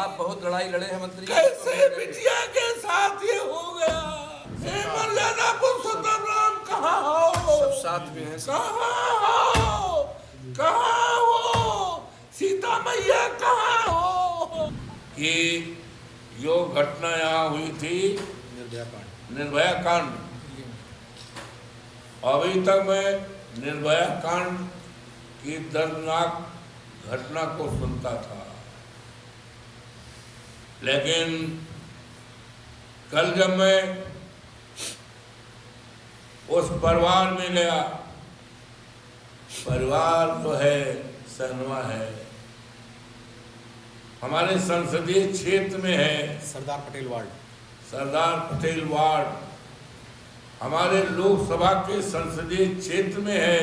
आप बहुत लड़ाई लड़े हैं मंत्री। कैसे बिटिया के साथ ये हो गया? मर्यादा पुरुषोत्तम राम कहाँ हो? सब साथ में हैं। कहाँ हो? सीता मैया कहाँ हो? कि जो घटना यहाँ हुई थी निर्भया कांड, अभी तक मैं निर्भया कांड की दर्दनाक घटना को सुनता था, लेकिन कल जब मैं उस परिवार में गया, परिवार तो है सहनवा है, हमारे संसदीय क्षेत्र में है, सरदार पटेल वार्ड हमारे लोकसभा के संसदीय क्षेत्र में है।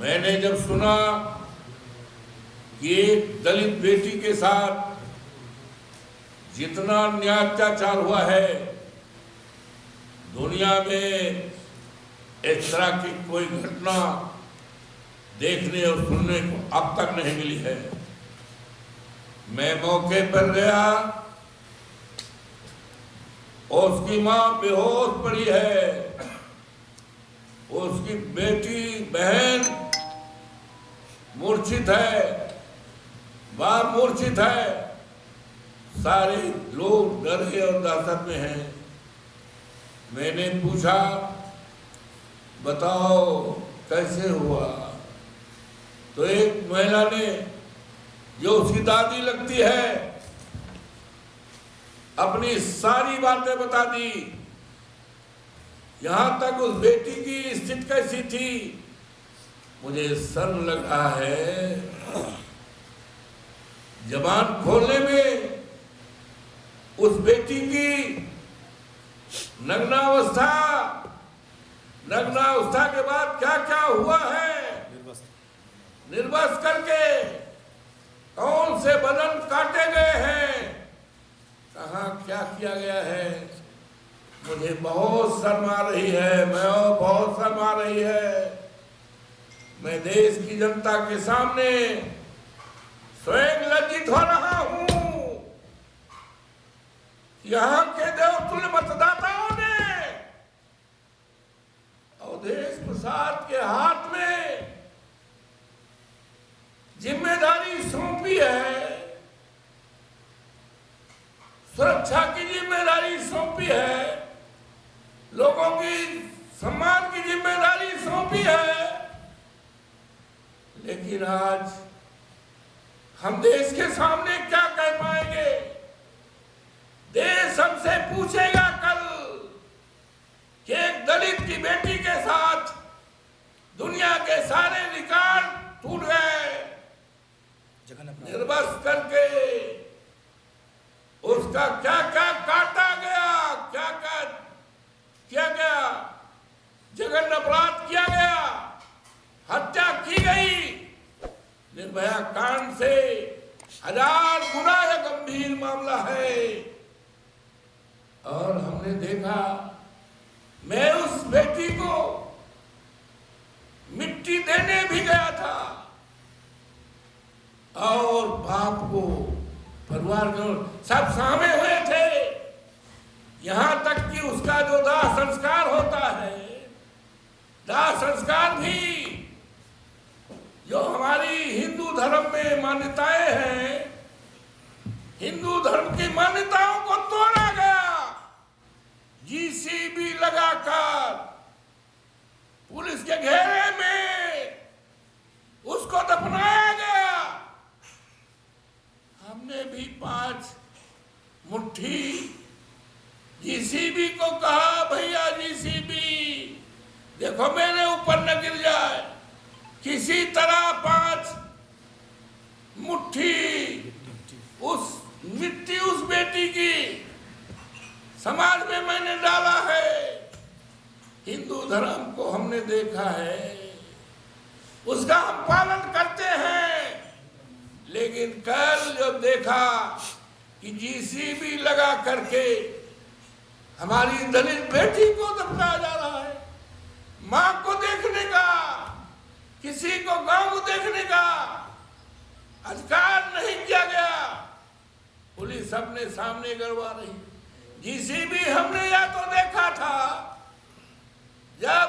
मैंने जब सुना कि एक दलित बेटी के साथ जितना अन्याय अत्याचार हुआ है, दुनिया में इस तरह की कोई घटना देखने और सुनने को अब तक नहीं मिली है। मैं मौके पर गया, उसकी मां बेहोश पड़ी है, उसकी बेटी बहन मूर्छित है, बाप मूर्छित है, सारे लोग डरे और दहशत में हैं। मैंने पूछा, बताओ कैसे हुआ? तो एक महिला ने, जो उसकी दादी लगती है, अपनी सारी बातें बता दी। यहां तक उस बेटी की स्थिति कैसी थी, मुझे शर्म लग रहा है जबान खोलने में। उस बेटी की नग्नावस्था के बाद क्या क्या हुआ है, निर्वस्त्र करके कौन से बदन काटे गए हैं, कहाँ क्या किया गया है, मुझे बहुत शर्म आ रही है, बहुत शर्म आ रही है। मैं देश की जनता के सामने स्वयं लज्जित हो रहा हूं। यहाँ के देवतुल्य मतदाताओं ने अवधेश प्रसाद के हाथ में जिम्मेदारी सौंपी है, सुरक्षा की जिम्मेदारी सौंपी है, लोगों की सम्मान की जिम्मेदारी सौंपी है, लेकिन आज हम देश के सामने क्या कह पाएंगे? देश हमसे पूछेगा कल कि एक दलित की बेटी के साथ दुनिया के सारे रिकॉर्ड टूट गए, निर्वस्त्र करके उसका क्या क्या काटा गया, क्या क्या किया गया, जघन्य अपराध किया गया, हत्या की गई। निर्भया कांड से 1000 गुना यह गंभीर मामला है। और हमने देखा, मैं उस बेटी को मिट्टी देने भी गया था और बाप को, परिवार को, सब सामे हुए थे। यहां तक कि उसका जो दाह संस्कार होता है, दाह संस्कार भी जो हमारी हिंदू धर्म में मान्यताएं हैं, हिंदू धर्म की मान्यताओं को तोड़ा गया। जीसीबी लगाकर पुलिस के घेरे में उसको दफनाया गया। हमने भी 5 मुट्ठी जीसीबी को कहा, भैया जीसीबी देखो मेरे ऊपर न गिर जाए, किसी तरह 5 मुट्ठी उस मिट्टी उस बेटी की समाज में मैंने डाला है। हिंदू धर्म को हमने देखा है, उसका हम पालन करते हैं, लेकिन कल जब देखा कि जीसीबी लगा करके हमारी दलित बेटी को दफनाया जा रहा है, मां को देखने का, किसी को गांव को देखने का अधिकार सबने सामने गड़वा रही। जीसीबी हमने या तो देखा था जब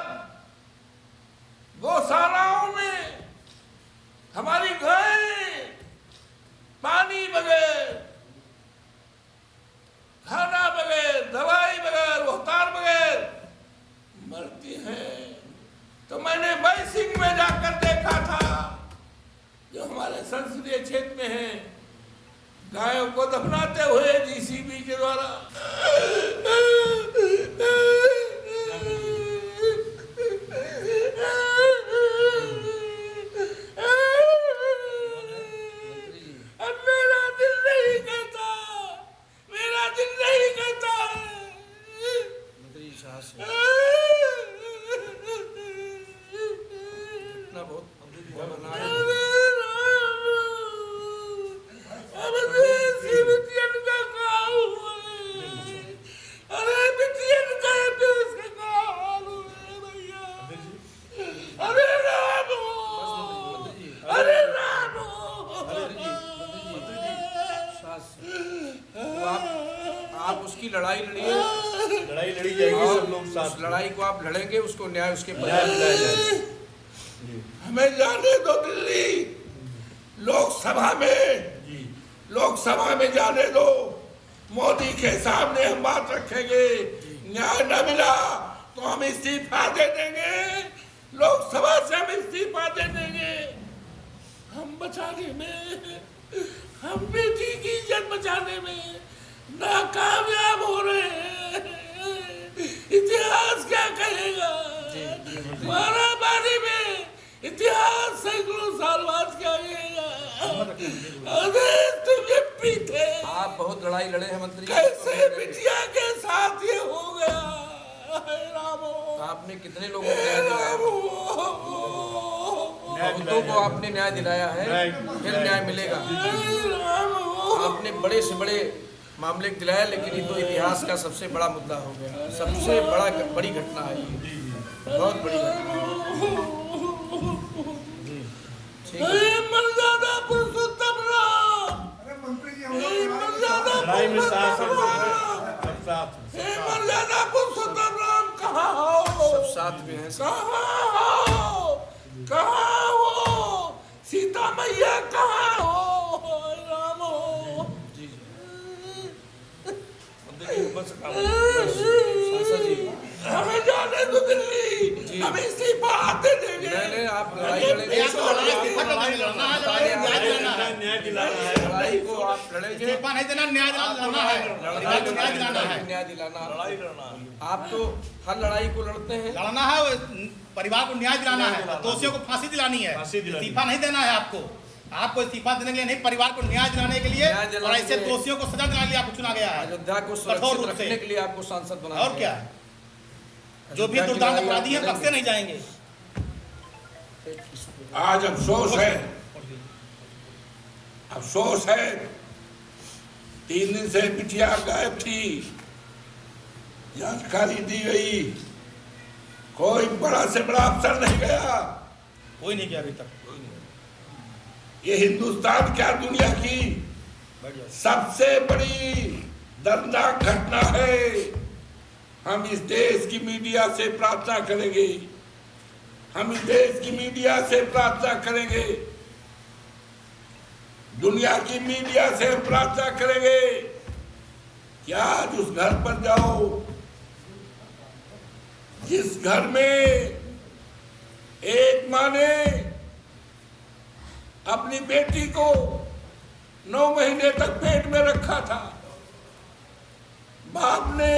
गौशालाओं में हमारी गायें पानी बगैर, खाना बगैर, दवाई बगैर, उपचार बगैर मरती हैं, तो मैंने बैसिंग में जाकर देखा था जो हमारे संसदीय क्षेत्र में है, गायों को दफनाते हुए जीसीबी के द्वारा। मेरा दिल नहीं कहता, मेरा दिल नहीं कहता। इतना बहुत आप उसकी लड़ाई लड़िए, लड़ाई लड़ी जाएगी, सब लोग उस साथ लड़ाई को आप लड़ेंगे, उसको न्याय उसके न्याय दिलाया जाएगा। हमें जाने दो दिल्ली, लोकसभा में जाने दो। मोदी के सामने हम बात रखेंगे, न्याय न मिला तो हम इस्तीफा दे देंगे, लोकसभा से हम इस्तीफा दे देंगे। हम बचाने में, हम बेटी की इज्जत बचाने में नाकामयाब हो रहे हैं। इतिहास क्या कहेगा? मारामारी में इतिहास सैकड़ों साल बाद क्या कहेगा? अरे तुम ये पीते, आप बहुत लड़ाई लड़े हैं मंत्री जी। कैसे बिटिया के साथ ये हो गया? रामो, आपने कितने लोगों को न्याय दिलाया? बहुतों को आपने न्याय दिलाया है, फिर न्याय मिलेगा। आपने बड़े से बड़े मामले दिलाया, लेकिन ये तो इतिहास का सबसे बड़ा मुद्दा हो गया, सबसे बड़ी घटना है ये, बहुत बड़ी घटना है। मर्यादा पुरुषोत्तम राम, लड़ाई में साथ मर्यादा पुरुषोत्तम राम कहाँ हो? सब साथ में हैं। कहाँ हो? सीता मैया कहाँ हो? राम हो। सांसद जी, हमें जाने दो दिल्ली, हम इस्तीफा दे देंगे। नहीं, आप लड़ाई लड़ेंगे, न्याय दिलाना है। लड़ाई को आप लड़ेंगे, नहीं देना, न्याय दिलाना है, न्याय दिलाना। आप तो हर लड़ाई को लड़ते हैं। लड़ना है, परिवार को न्याय दिलाना है, दोषियों को फांसी दिलानी है, इस्तीफा नहीं देना है आपको। आपको इस्तीफा देने के लिए नहीं, परिवार को न्याय दिलाने के लिए और ऐसे दोषियों को सजा दिलाने के लिए आपको चुना गया है। अयोध्या को सुरक्षित रखने के लिए आपको सांसद बनाया और क्या है? जो भी दुर्दांत अपराधी हैं बख्शे नहीं जाएंगे। आज अफसोस है 3 दिन से बिटिया गायब थी, जानकारी दी गई, कोई बड़ा से बड़ा अफसर नहीं गया, कोई नहीं गया अभी तक। ये हिंदुस्तान क्या दुनिया की सबसे बड़ी दर्दनाक घटना है। हम इस देश की मीडिया से प्रार्थना करेंगे, हम इस देश की मीडिया से प्रार्थना करेंगे, दुनिया की मीडिया से हम प्रार्थना करेंगे कि आज उस घर पर जाओ जिस घर में एक माँ ने अपनी बेटी को 9 महीने तक पेट में रखा था, बाप ने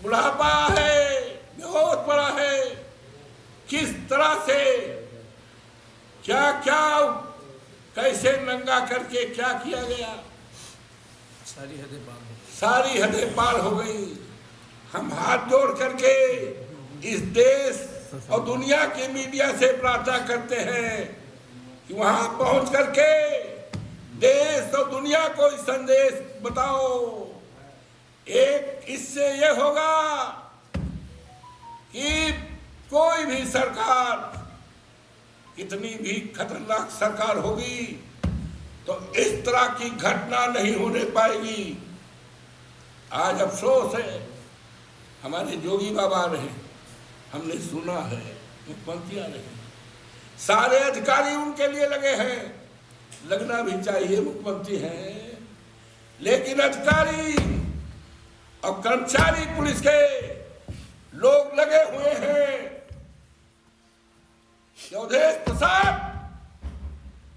बुढ़ापा है, बेहोश पड़ा है, किस तरह से क्या क्या कैसे नंगा करके क्या किया गया, सारी हदें पार हो गई। हम हाथ जोड़ करके इस देश और दुनिया की मीडिया से प्रार्थना करते हैं कि वहां पहुंच करके देश और दुनिया को संदेश बताओ। एक इससे ये होगा कि कोई भी सरकार, कितनी भी खतरनाक सरकार होगी, तो इस तरह की घटना नहीं होने पाएगी। आज अफसोस है, हमारे जोगी बाबा रहे, हमने सुना है, मुख्यमंत्री आ रहे, सारे अधिकारी उनके लिए लगे हैं, लगना भी चाहिए, मुख्यमंत्री हैं, लेकिन अधिकारी और कर्मचारी पुलिस के लोग लगे हुए हैं। योगेश प्रसाद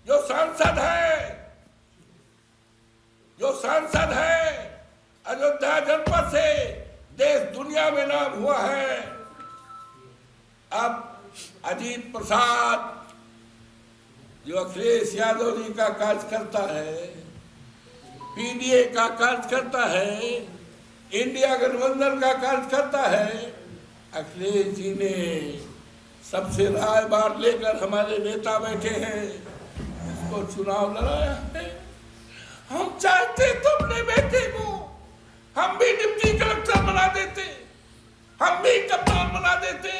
जो सांसद है अयोध्या जनपद से, देश दुनिया में नाम हुआ है। अब अजीत प्रसाद जो अखिलेश यादव जी का कार्य करता है, पीडीए का कार्य करता है, इंडिया गठबंधन का कार्य करता है, अखिलेश जी ने सबसे राय बात लेकर हमारे नेता बैठे हैं, इसको चुनाव लड़ाया है। हम चाहते तो अपने बेटे को हम भी डिप्टी कलेक्टर बना देते, हम भी कप्तान बना देते।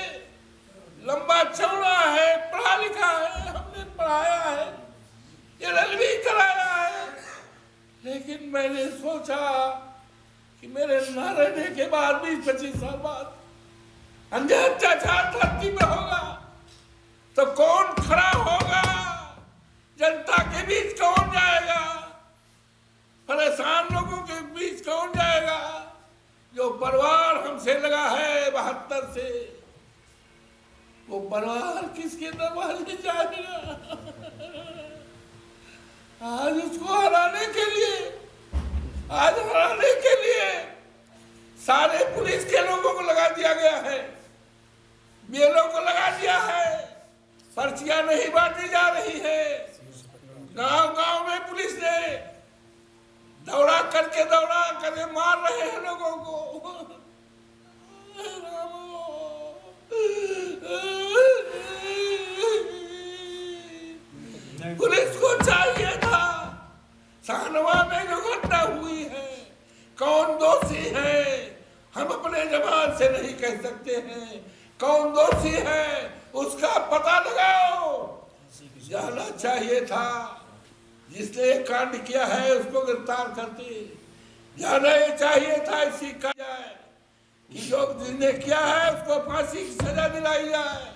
लंबा चौड़ा है, पढ़ा लिखा है, हमने पढ़ाया है, LLB कराया है, लेकिन मैंने सोचा कि मेरे न रहने के बाद 20-25 साल बाद अन्याय अत्याचार धरती पे होगा तो कौन खड़ा होगा? जनता के बीच कौन जाएगा? परेशान लोगों के बीच कौन जाएगा? जो परिवार हमसे लगा है 72 से, वो परिवार किसके दरवाजे जाएगा? आज उसको हराने के लिए सारे पुलिस के लोगों को लगा दिया गया है, बीएलओ को लगा दिया है, पर्चियां नहीं बांटी जा रही है। गांव में पुलिस ने दौड़ा करके मार रहे हैं लोगों को। पुलिस को चाहिए था, शाहनवा में जो घटना हुई है, कौन दोषी है हम अपने जबान से नहीं कह सकते हैं, कौन दोषी है उसका पता लगाओ। जाना चाहिए था, जिसने कांड किया है उसको गिरफ्तार करते, जाना ही चाहिए था इसी का जाए कि जो जिसने किया है उसको फांसी की सजा दिलाई जाए।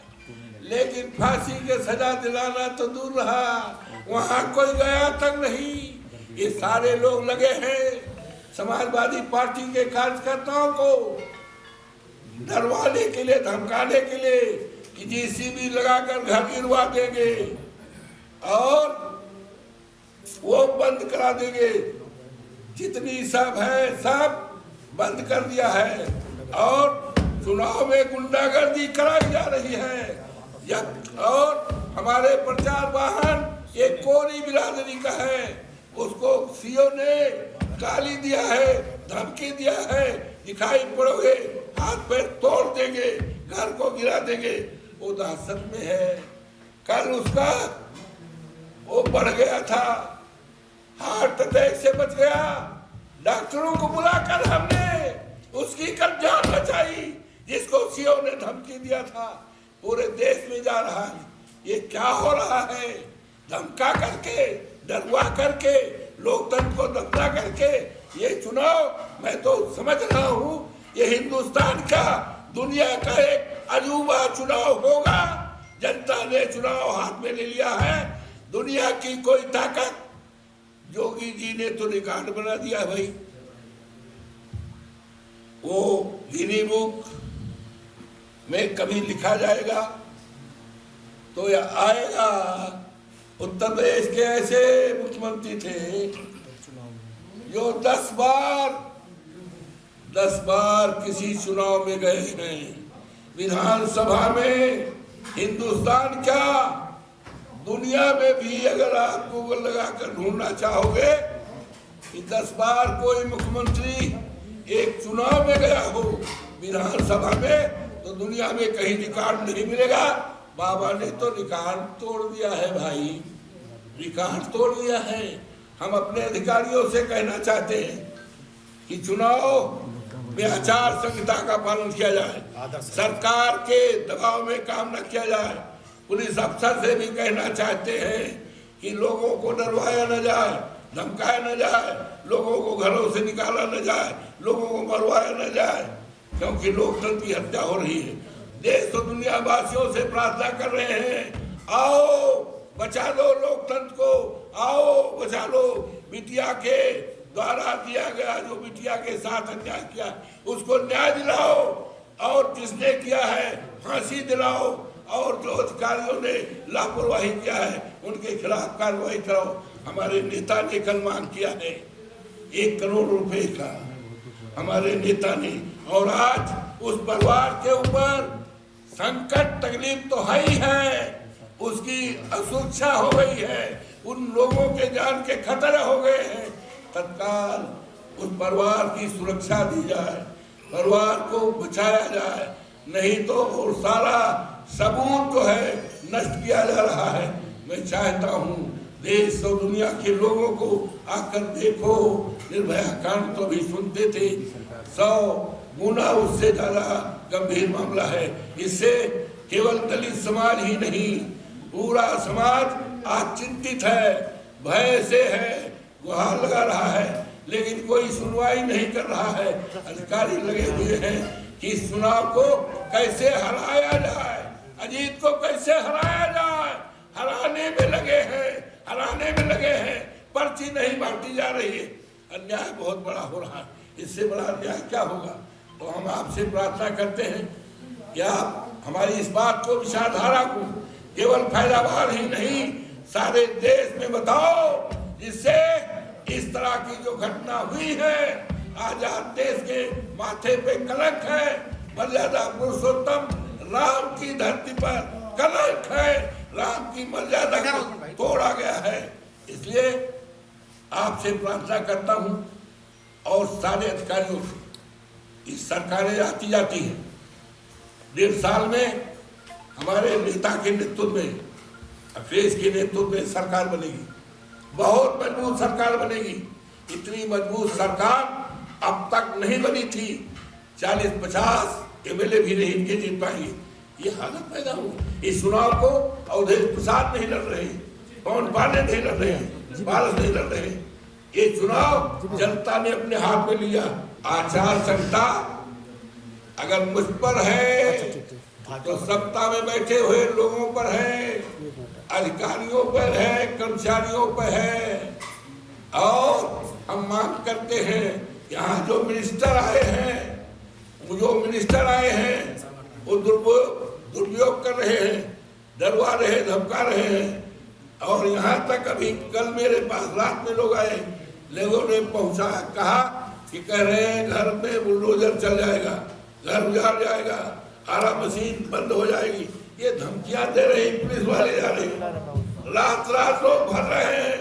लेकिन फांसी की सजा दिलाना तो दूर रहा, वहां कोई गया तक नहीं। ये सारे लोग लगे हैं समाजवादी पार्टी के कार्यकर्ताओं को डरवाने के लिए, धमकाने के लिए कि JCB लगाकर घर गिरवा देंगे और वो बंद करा देंगे। जितनी सब है सब बंद कर दिया है और चुनाव में गुंडागर्दी कराई जा रही है। और हमारे प्रचार वाहन एक कोरी बिरादरी का है, उसको सीओ ने गाली दिया है, धमकी दिया है, दिखाई पड़ोगे हाथ पैर तोड़ देंगे, घर को गिरा देंगे। वो दहशत में है। कल उसका वो बढ़ गया था, हार्ट अटैक से बच गया, डॉक्टरों को बुलाकर हमने उसकी कल जान बचाई, जिसको सीओ ने धमकी दिया था। पूरे देश में जा रहा है, ये क्या हो रहा है? धमका करके, डरवा करके, लोकतंत्र को दबा करके ये चुनाव मैं तो समझ रहा हूँ ये हिंदुस्तान का, दुनिया का एक अजूबा चुनाव होगा। जनता ने चुनाव हाथ में ले लिया है, दुनिया की कोई ताकत। योगी जी ने तो रिकॉर्ड बना दिया भाई, वो गिनी बुक में कभी लिखा जाएगा तो यह आएगा। उत्तर प्रदेश के ऐसे मुख्यमंत्री थे जो 10 बार किसी चुनाव में गए हैं। विधानसभा में हिंदुस्तान क्या, दुनिया में भी अगर आप गूगल लगाकर ढूंढना चाहोगे कि 10 बार कोई मुख्यमंत्री एक चुनाव में गया हो विधानसभा में, तो दुनिया में कहीं रिकॉर्ड नहीं मिलेगा। बाबा ने तो रिकॉर्ड तोड़ दिया है भाई, रिकॉर्ड तोड़ दिया है। हम अपने अधिकारियों से कहना चाहते हैं कि चुनाव में आचार संहिता का पालन किया जाए, सरकार के दबाव में काम न किया जाए। पुलिस अफसर से भी कहना चाहते हैं कि लोगों को डरवाया न जाए, धमकाया न जाए, लोगों को घरों से निकाला न जाए, लोगों को मरवाया न जाए, क्योंकि लोकतंत्र की हत्या हो रही है। देश और दुनिया वासियों से प्रार्थना कर रहे हैं, आओ बचा लो लोकतंत्र को, आओ बचा लो। बिटिया के द्वारा दिया गया जो बिटिया के साथ अन्याय किया उसको न्याय दिलाओ, और जिसने किया है फांसी दिलाओ, और जो अधिकारियों ने लापरवाही किया है उनके खिलाफ कार्रवाई कराओ। हमारे नेता ने कल मांग किया है 1 करोड़ रुपए का, हमारे नेता ने, और आज उस परिवार के ऊपर संकट तकलीफ तो है ही है, उसकी असुरक्षा हो गई है, उन लोगों के जान के खतरे हो गए हैं। तत्काल उस परिवार की सुरक्षा दी जाए, परिवार को बचाया जाए, नहीं तो और सारा सबूत जो है नष्ट किया जा रहा है। मैं चाहता हूँ देश और दुनिया के लोगों को आकर देखो, निर्भया कांड तो भी सुनते थे, 100 गुना उससे ज्यादा गंभीर मामला है। इससे केवल दलित समाज ही नहीं, पूरा समाज आज चिंतित है, भय से है, गुहार लगा रहा है, लेकिन कोई सुनवाई नहीं कर रहा है। अधिकारी लगे हुए हैं कि इस चुनाव को कैसे हराया जाए, अजीत को कैसे हराया जाए, हराने में लगे हैं, हराने में लगे हैं। पर्ची नहीं बांटी जा रही है, अन्याय बहुत बड़ा हो रहा है। इससे बड़ा अन्याय क्या होगा? तो हम आपसे प्रार्थना करते हैं कि आप हमारी इस बात को, विचारधारा को केवल फैलाबाद ही नहीं सारे देश में बताओ, जिससे इस तरह की जो घटना हुई है, आजाद देश के माथे पे कलंक है, मर्यादा पुरुषोत्तम राम की धरती पर कलंक है, राम की मर्यादा को तोड़ा गया है। इसलिए आपसे प्रार्थना करता हूं और सारे अधिकारियों से, इस सरकारें आती जाती हैं, 1.5 साल में हमारे नेता के नेतृत्व में, अखिलेश के नेतृत्व में सरकार बनेगी, बहुत मजबूत सरकार बनेगी। इतनी मजबूत सरकार अब तक नहीं बनी थी, 40-50 MLA भी नहीं इनके जीत पाएंगे, ये हालत पैदा हुई। इस चुनाव को अवधेश प्रसाद नहीं लड़ रहे, पवन पांडे नहीं लड़ रहे, पारस नहीं लड़ रहे, ये चुनाव जनता ने अपने हाथ में लिया। आचार संहिता अगर मुझ पर है तो सत्ता में बैठे हुए लोगों पर है, अधिकारियों पर है, कर्मचारियों पर है। और हम मांग करते हैं, यहाँ जो मिनिस्टर आए हैं, वो दुरुपयोग कर रहे हैं, डरवा रहे, धमका रहे हैं। और यहाँ तक अभी कल मेरे पास रात में लोग आए, लोगों ने पहुंचा, कहा कि कह रहे हैं घर में बुलडोजर चल जाएगा, घर उजाड़ जाएगा, आरा मशीन बंद हो जाएगी। ये धमकियां दे रही पुलिस वाले, जा रहे हैं, रात रात लोग भर रहे हैं,